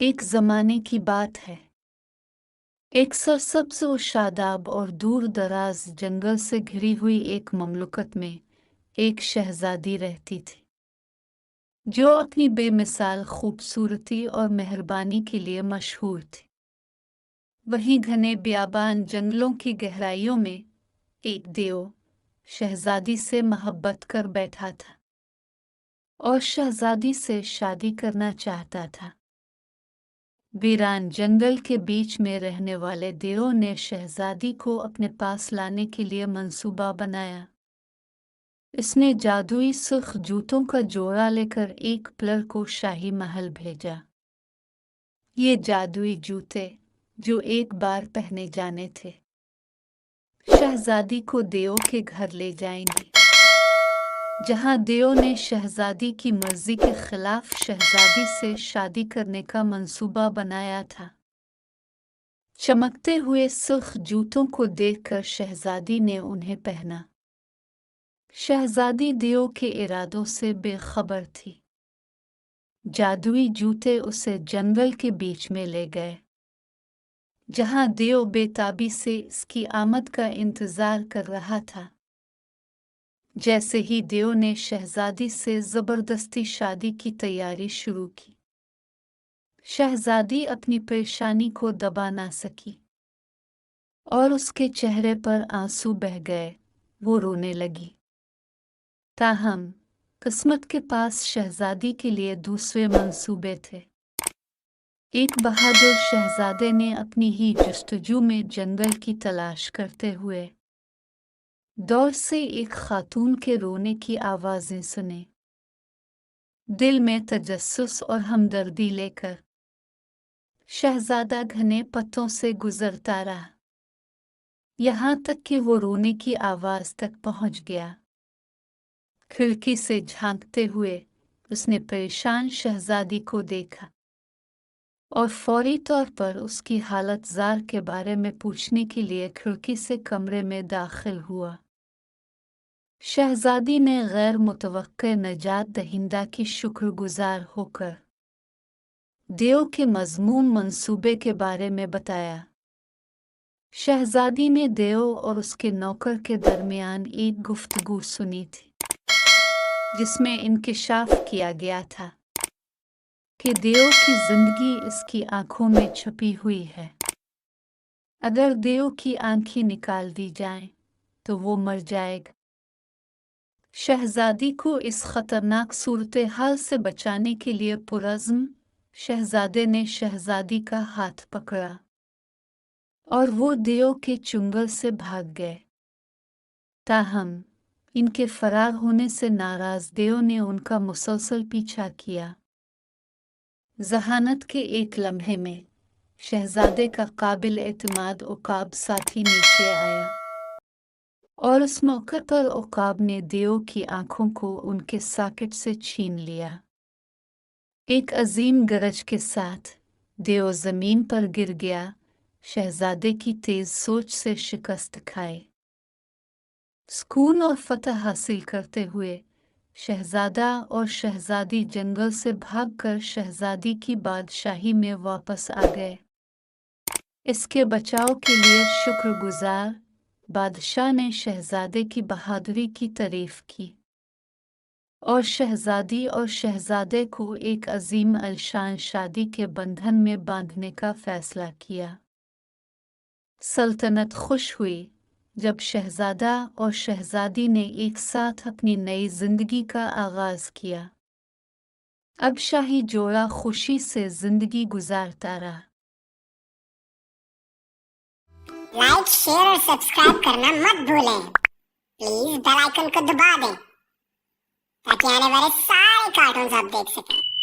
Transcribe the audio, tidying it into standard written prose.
ایک زمانے کی بات ہے۔ ایک سرسبز و شاداب اور دور دراز جنگل سے گھری ہوئی ایک مملکت میں ایک شہزادی رہتی تھی، جو اپنی بے مثال خوبصورتی اور مہربانی کے لیے مشہور تھی۔ وہیں گھنے بیابان جنگلوں کی گہرائیوں میں ایک دیو شہزادی سے محبت کر بیٹھا تھا اور شہزادی سے شادی کرنا چاہتا تھا۔ ویران جنگل کے بیچ میں رہنے والے دیو نے شہزادی کو اپنے پاس لانے کے لیے منصوبہ بنایا۔ اس نے جادوئی سرخ جوتوں کا جوڑا لے کر ایک پلر کو شاہی محل بھیجا۔ یہ جادوئی جوتے جو ایک بار پہنے جانے تھے، شہزادی کو دیو کے گھر لے جائیں گے، جہاں دیو نے شہزادی کی مرضی کے خلاف شہزادی سے شادی کرنے کا منصوبہ بنایا تھا۔ چمکتے ہوئے سرخ جوتوں کو دیکھ کر شہزادی نے انہیں پہنا۔ شہزادی دیو کے ارادوں سے بے خبر تھی۔ جادوئی جوتے اسے جنگل کے بیچ میں لے گئے، جہاں دیو بے تابی سے اس کی آمد کا انتظار کر رہا تھا۔ جیسے ہی دیو نے شہزادی سے زبردستی شادی کی تیاری شروع کی، شہزادی اپنی پریشانی کو دبا نہ سکی اور اس کے چہرے پر آنسو بہہ گئے۔ وہ رونے لگی۔ تاہم قسمت کے پاس شہزادی کے لیے دوسرے منصوبے تھے۔ ایک بہادر شہزادے نے اپنی ہی جستجو میں جنگل کی تلاش کرتے ہوئے دور سے ایک خاتون کے رونے کی آوازیں سنے۔ دل میں تجسس اور ہمدردی لے کر شہزادہ گھنے پتوں سے گزرتا رہا، یہاں تک کہ وہ رونے کی آواز تک پہنچ گیا۔ کھڑکی سے جھانکتے ہوئے اس نے پریشان شہزادی کو دیکھا اور فوری طور پر اس کی حالت زار کے بارے میں پوچھنے کے لیے کھڑکی سے کمرے میں داخل ہوا۔ شہزادی نے غیر متوقع نجات دہندہ کی شکر گزار ہو کر دیو کے مضمون منصوبے کے بارے میں بتایا۔ شہزادی نے دیو اور اس کے نوکر کے درمیان ایک گفتگو سنی تھی، جس میں انکشاف کیا گیا تھا کہ دیو کی زندگی اس کی آنکھوں میں چھپی ہوئی ہے۔ اگر دیو کی آنکھیں نکال دی جائیں تو وہ مر جائے گا۔ شہزادی کو اس خطرناک صورتحال سے بچانے کے لیے پرعزم شہزادے نے شہزادی کا ہاتھ پکڑا اور وہ دیو کے چنگل سے بھاگ گئے۔ تاہم ان کے فرار ہونے سے ناراض دیو نے ان کا مسلسل پیچھا کیا۔ ذہانت کے ایک لمحے میں شہزادے کا قابل اعتماد عقاب ساتھی نیچے آیا، اور اس موقع پر عقاب نے دیو کی آنکھوں کو ان کے ساکٹ سے چھین لیا۔ ایک عظیم گرج کے ساتھ دیو زمین پر گر گیا، شہزادے کی تیز سوچ سے شکست کھائے۔ سکون اور فتح حاصل کرتے ہوئے شہزادہ اور شہزادی جنگل سے بھاگ کر شہزادی کی بادشاہی میں واپس آ گئے۔ اس کے بچاؤ کے لیے شکر گزار بادشاہ نے شہزادے کی بہادری کی تعریف کی اور شہزادی اور شہزادے کو ایک عظیم الشان شادی کے بندھن میں باندھنے کا فیصلہ کیا۔ سلطنت خوش ہوئی جب شہزادہ اور شہزادی نے ایک ساتھ اپنی نئی زندگی کا آغاز کیا۔ اب شاہی جوڑا خوشی سے زندگی گزارتا رہا۔ لائک، شیئر اور سبسکرائب کرنا مت بھولیں۔ پلیز بیل آئیکن کو دبا دیں تاکہ آنے والے سارے کارٹونز آپ دیکھ سکیں۔